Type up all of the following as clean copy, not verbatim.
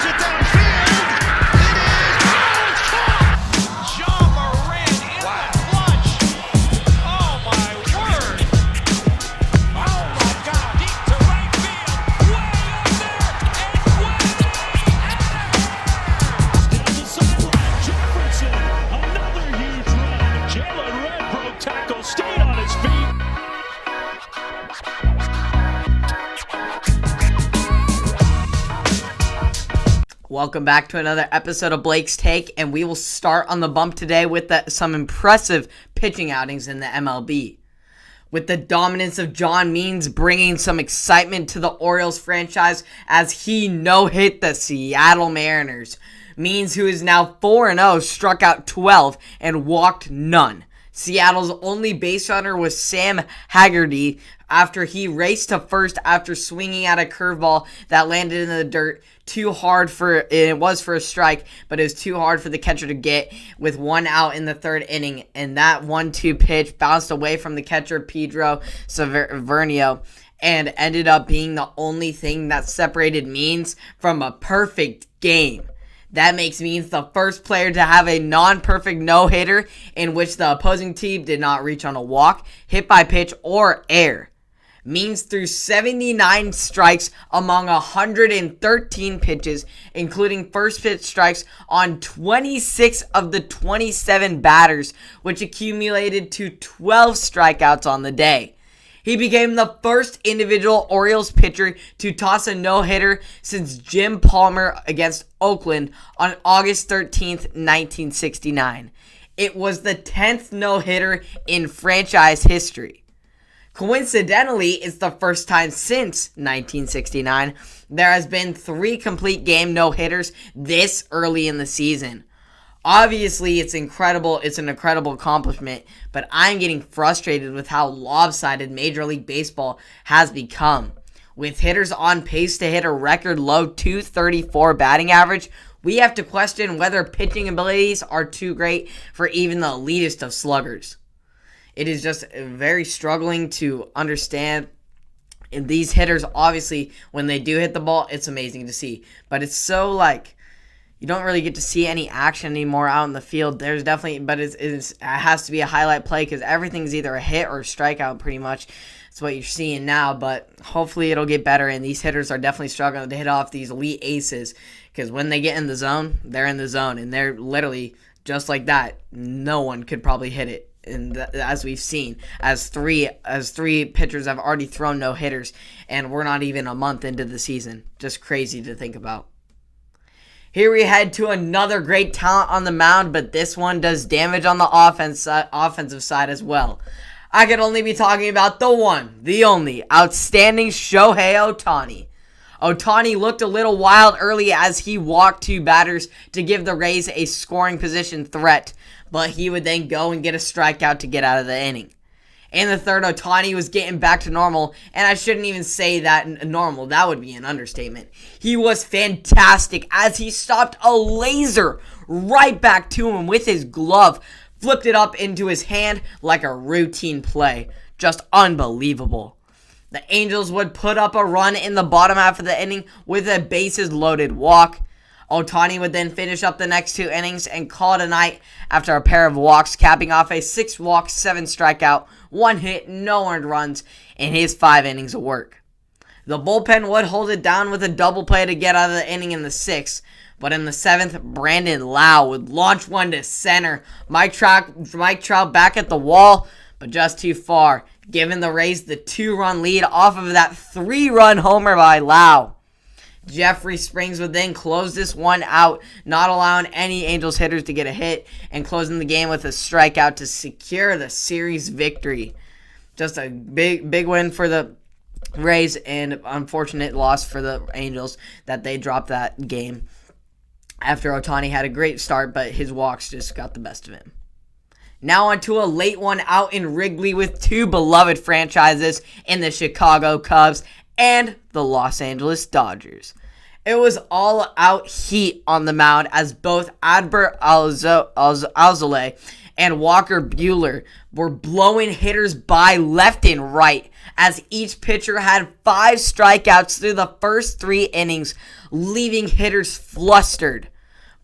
it downfield. It is. Oh, it's caught. John Moran in the clutch. Oh, my word. Oh, my God. Deep to right field. Way up there. And way down the sideline. Jefferson. Another huge run. Jalen Red broke tackle. Stayed on his feet. Welcome back to another episode of Blake's Take, and we will start on the bump today with some impressive pitching outings in the MLB. With the dominance of John Means bringing some excitement to the Orioles franchise as he no-hit the Seattle Mariners. Means, who is now 4-0, struck out 12 and walked none. Seattle's only base runner was Sam Haggerty after he raced to first after swinging at a curveball that landed in the dirt too hard it was for a strike, but it was too hard for the catcher to get with 1 out in the third inning, and that 1-2 pitch bounced away from the catcher Pedro Severnio and ended up being the only thing that separated Means from a perfect game. That makes Means the first player to have a non-perfect no-hitter in which the opposing team did not reach on a walk, hit by pitch, or error. Means threw 79 strikes among 113 pitches, including first pitch strikes on 26 of the 27 batters, which accumulated to 12 strikeouts on the day. He became the first individual Orioles pitcher to toss a no-hitter since Jim Palmer against Oakland on August 13th, 1969. It was the 10th no-hitter in franchise history. Coincidentally, it's the first time since 1969 there has been 3 complete game no-hitters this early in the season. Obviously, it's incredible. It's an incredible accomplishment, but I'm getting frustrated with how lopsided Major League Baseball has become. With hitters on pace to hit a record low .234 batting average, we have to question whether pitching abilities are too great for even the elitist of sluggers. It is just very struggling to understand. And these hitters, obviously, when they do hit the ball, it's amazing to see. But it's so you don't really get to see any action anymore out in the field. There's definitely, but it has to be a highlight play because everything's either a hit or a strikeout pretty much. That's what you're seeing now, but hopefully it'll get better. And these hitters are definitely struggling to hit off these elite aces because when they get in the zone, they're in the zone. And they're literally just like that. No one could probably hit it. And as we've seen, as three pitchers have already thrown no-hitters, and we're not even a month into the season. Just crazy to think about. Here we head to another great talent on the mound, but this one does damage on the offensive side as well. I could only be talking about the one, the only, outstanding Shohei Ohtani. Ohtani looked a little wild early as he walked 2 batters to give the Rays a scoring position threat, but he would then go and get a strikeout to get out of the inning. In the third, Ohtani was getting back to normal, and I shouldn't even say that normal. That would be an understatement. He was fantastic as he stopped a laser right back to him with his glove, flipped it up into his hand like a routine play. Just unbelievable. The Angels would put up a run in the bottom half of the inning with a bases-loaded walk. Ohtani would then finish up the next 2 innings and call it a night after a pair of walks, capping off a 6-walk, 7-strikeout, 1-hit, no earned runs in his 5 innings of work. The bullpen would hold it down with a double play to get out of the inning in the 6th, but in the 7th, Brandon Lau would launch one to center. Mike Trout back at the wall, but just too far, giving the Rays the 2-run lead off of that 3-run homer by Lau. Jeffrey Springs would then close this one out, not allowing any Angels hitters to get a hit, and closing the game with a strikeout to secure the series victory. Just a big win for the Rays, and unfortunate loss for the Angels that they dropped that game after Ohtani had a great start, but his walks just got the best of him. Now on to a late one out in Wrigley with 2 beloved franchises in the Chicago Cubs and the Los Angeles Dodgers. It was all out heat on the mound as both Adbert Alzolay and Walker Buehler were blowing hitters by left and right as each pitcher had 5 strikeouts through the first 3 innings, leaving hitters flustered.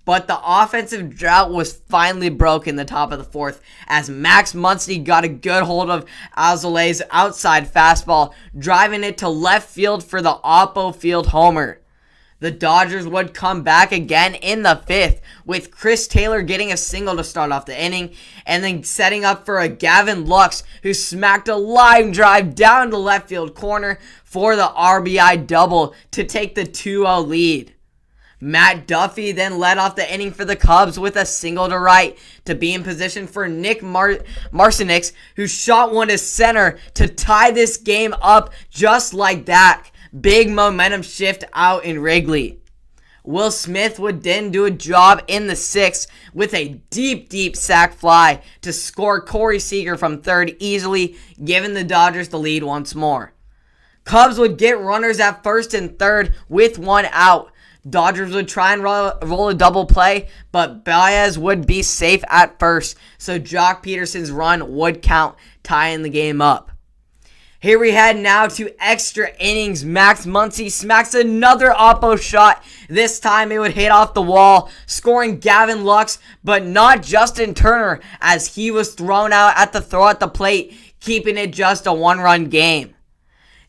But the offensive drought was finally broken in the top of the 4th as Max Muncy got a good hold of Alzolay's outside fastball, driving it to left field for the Oppo Field homer. The Dodgers would come back again in the 5th, with Chris Taylor getting a single to start off the inning, and then setting up for a Gavin Lux, who smacked a line drive down the left field corner for the RBI double to take the 2-0 lead. Matt Duffy then led off the inning for the Cubs with a single to right to be in position for Nick Marcinix, who shot one to center to tie this game up just like that. Big momentum shift out in Wrigley. Will Smith would then do a job in the 6th with a deep sac fly to score Corey Seager from third easily, giving the Dodgers the lead once more. Cubs would get runners at first and third with 1 out. Dodgers would try and roll a double play, but Baez would be safe at first, so Jock Peterson's run would count, tying the game up. Here we head now to extra innings. Max Muncy smacks another Oppo shot. This time it would hit off the wall, scoring Gavin Lux, but not Justin Turner, as he was thrown out at the throw at the plate, keeping it just a 1-run game.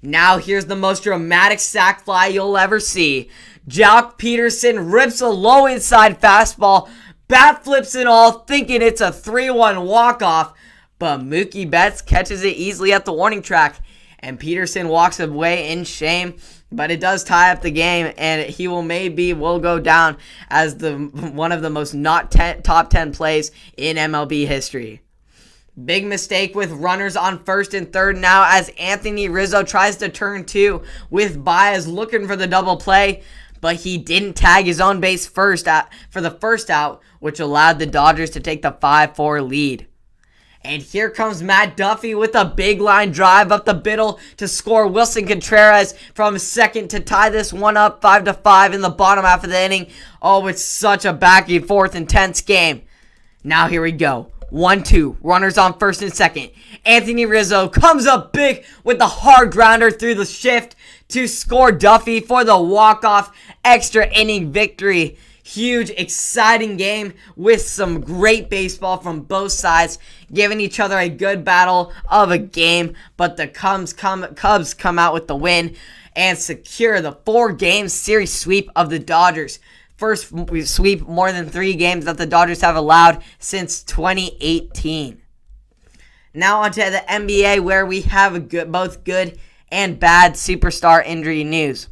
Now here's the most dramatic sac fly you'll ever see. Jock Peterson rips a low inside fastball, bat flips and all, thinking it's a 3-1 walk-off, but Mookie Betts catches it easily at the warning track, and Peterson walks away in shame, but it does tie up the game, and he will go down as one of the most top 10 plays in MLB history. Big mistake with runners on first and third now as Anthony Rizzo tries to turn 2 with Baez looking for the double play, but he didn't tag his own base for the first out, which allowed the Dodgers to take the 5-4 lead. And here comes Matt Duffy with a big line drive up the middle to score Wilson Contreras from second to tie this one up 5-5 in the bottom half of the inning. Oh, it's such a back and forth intense game. Now here we go. 1-2, runners on first and second. Anthony Rizzo comes up big with the hard grounder through the shift to score Duffy for the walk-off extra inning victory. Huge, exciting game with some great baseball from both sides, giving each other a good battle of a game, but the Cubs come out with the win and secure the 4-game series sweep of the Dodgers. First sweep more than 3 games that the Dodgers have allowed since 2018. Now onto the NBA, where we have both good and bad superstar injury news.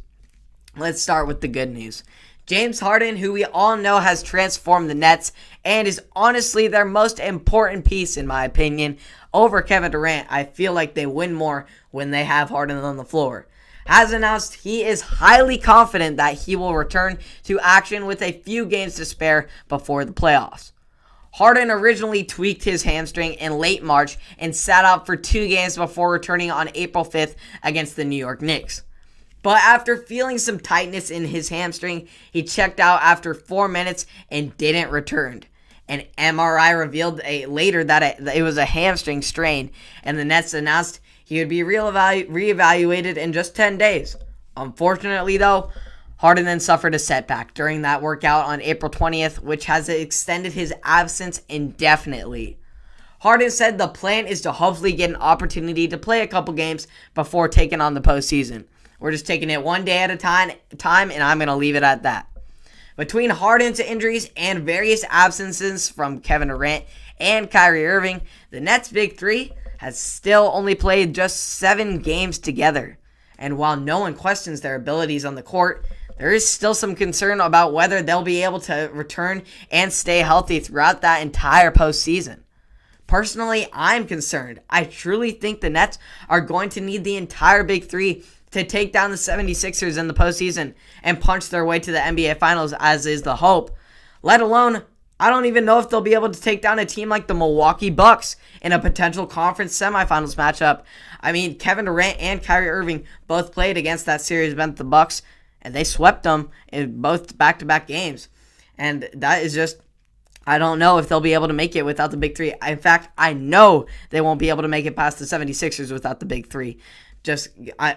Let's start with the good news. James Harden, who we all know has transformed the Nets and is honestly their most important piece, in my opinion, over Kevin Durant. I feel like they win more when they have Harden on the floor. Has announced he is highly confident that he will return to action with a few games to spare before the playoffs. Harden originally tweaked his hamstring in late March and sat out for 2 games before returning on April 5th against the New York Knicks. But after feeling some tightness in his hamstring, he checked out after 4 minutes and didn't return. An MRI revealed later that it was a hamstring strain, and the Nets announced he would be reevaluated in just 10 days. Unfortunately, though, Harden then suffered a setback during that workout on April 20th, which has extended his absence indefinitely. Harden said the plan is to hopefully get an opportunity to play a couple games before taking on the postseason. We're just taking it one day at a time, and I'm going to leave it at that. Between Harden's injuries and various absences from Kevin Durant and Kyrie Irving, the Nets' Big Three has still only played just 7 games together. And while no one questions their abilities on the court, there is still some concern about whether they'll be able to return and stay healthy throughout that entire postseason. Personally, I'm concerned. I truly think the Nets are going to need the entire Big Three to take down the 76ers in the postseason and punch their way to the NBA Finals, as is the hope. Let alone, I don't even know if they'll be able to take down a team like the Milwaukee Bucks in a potential conference semifinals matchup. I mean, Kevin Durant and Kyrie Irving both played against that series against the Bucks, and they swept them in both back-to-back games. And that is just, I don't know if they'll be able to make it without the big three. In fact, I know they won't be able to make it past the 76ers without the big three.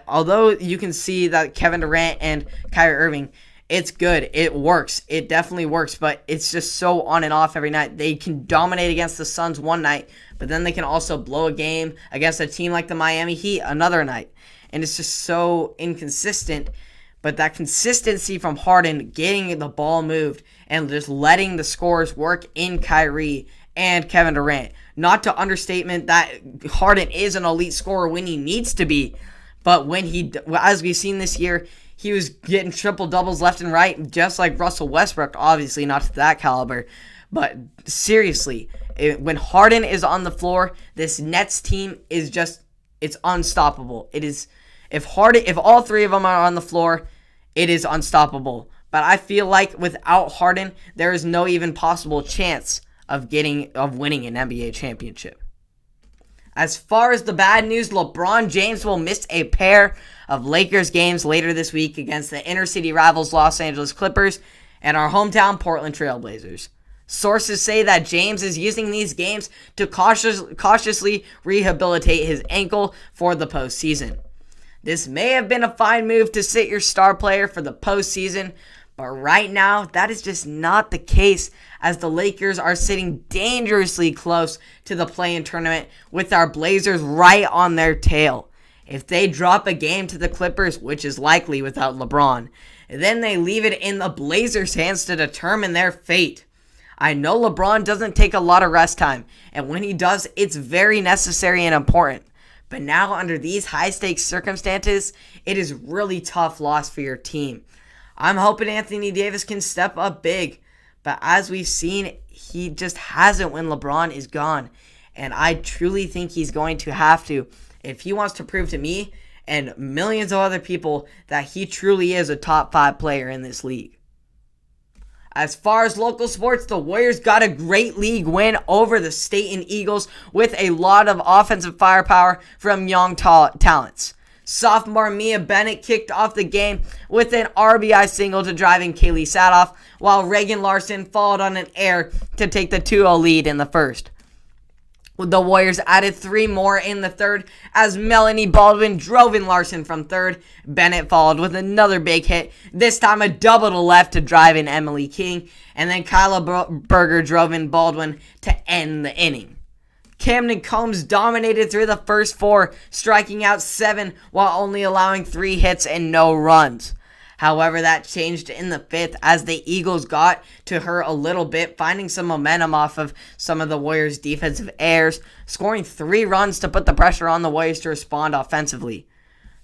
Although you can see that Kevin Durant and Kyrie Irving, it's good. It works. It definitely works, but it's just so on and off every night. They can dominate against the Suns one night, but then they can also blow a game against a team like the Miami Heat another night. And it's just so inconsistent. But that consistency from Harden, getting the ball moved and just letting the scorers work in Kyrie and Kevin Durant. Not to understatement that Harden is an elite scorer when he needs to be, but as we've seen this year, he was getting triple doubles left and right, just like Russell Westbrook. Obviously, not to that caliber, but seriously, when Harden is on the floor, this Nets team is it's unstoppable. It is if all three of them are on the floor, it is unstoppable. But I feel like without Harden, there is no even possible chance of winning an NBA championship. As far as the bad news, LeBron James will miss a pair of Lakers games later this week against the inner-city rivals Los Angeles Clippers and our hometown Portland Trail Blazers. Sources say that James is using these games to cautiously rehabilitate his ankle for the postseason. This may have been a fine move to sit your star player for the postseason, but right now, that is just not the case, as the Lakers are sitting dangerously close to the play-in tournament with our Blazers right on their tail. If they drop a game to the Clippers, which is likely without LeBron, then they leave it in the Blazers' hands to determine their fate. I know LeBron doesn't take a lot of rest time, and when he does, it's very necessary and important. But now, under these high-stakes circumstances, it is really tough loss for your team. I'm hoping Anthony Davis can step up big, but as we've seen, he just hasn't when LeBron is gone. And I truly think he's going to have to if he wants to prove to me and millions of other people that he truly is a top 5 player in this league. As far as local sports, the Warriors got a great league win over the Staten Eagles with a lot of offensive firepower from young talents. Sophomore Mia Bennett kicked off the game with an RBI single to drive in Kaylee Sadoff, while Reagan Larson followed on an error to take the 2-0 lead in the first. The Warriors added 3 more in the third as Melanie Baldwin drove in Larson from third. Bennett followed with another big hit, this time a double to left to drive in Emily King, and then Kyla Berger drove in Baldwin to end the inning. Camden Combs dominated through the first 4, striking out 7 while only allowing 3 hits and no runs. However, that changed in the 5th as the Eagles got to her a little bit, finding some momentum off of some of the Warriors' defensive errors, scoring 3 runs to put the pressure on the Warriors to respond offensively.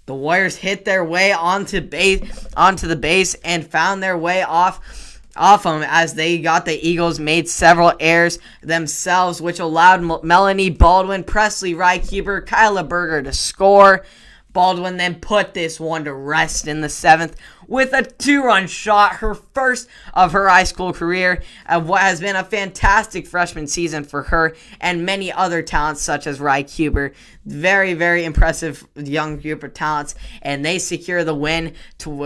The Warriors hit their way onto the base and found their way off them as the Eagles made several errors themselves, which allowed Melanie Baldwin, Presley Rykeeper, Kyla Berger to score. Baldwin then put this one to rest in the 7th with a 2-run shot, her first of her high school career, of what has been a fantastic freshman season for her and many other talents such as Rykeeper. Very, very impressive young group of talents, and they secure the win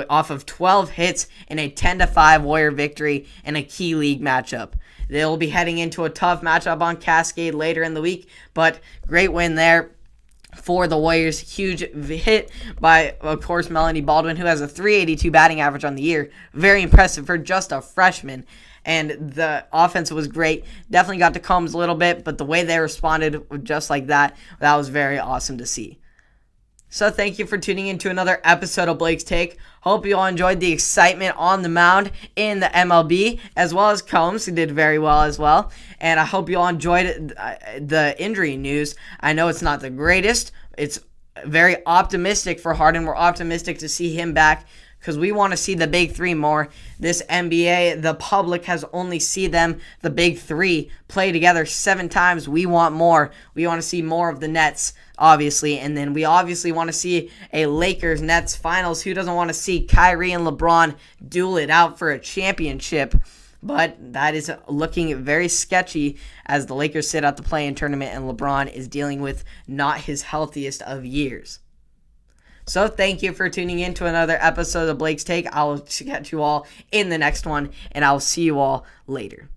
off of 12 hits in a 10-5 Warrior victory in a key league matchup. They'll be heading into a tough matchup on Cascade later in the week, but great win there for the Warriors. Huge hit by, of course, Melanie Baldwin, who has a .382 batting average on the year. Very impressive for just a freshman. And the offense was great. Definitely got to Combs a little bit, but the way they responded just like that was very awesome to see. So thank you for tuning in to another episode of Blake's Take. Hope you all enjoyed the excitement on the mound in the MLB, as well as Combs, who did very well as well. And I hope you all enjoyed the injury news. I know it's not the greatest. It's very optimistic for Harden. We're optimistic to see him back because we want to see the big 3 more. This NBA, the public has only seen them, the big 3, play together 7 times. We want more. We want to see more of the Nets, obviously. And then we obviously want to see a Lakers-Nets finals. Who doesn't want to see Kyrie and LeBron duel it out for a championship? But that is looking very sketchy as the Lakers sit out the play-in tournament and LeBron is dealing with not his healthiest of years. So thank you for tuning in to another episode of Blake's Take. I will catch you all in the next one, and I will see you all later.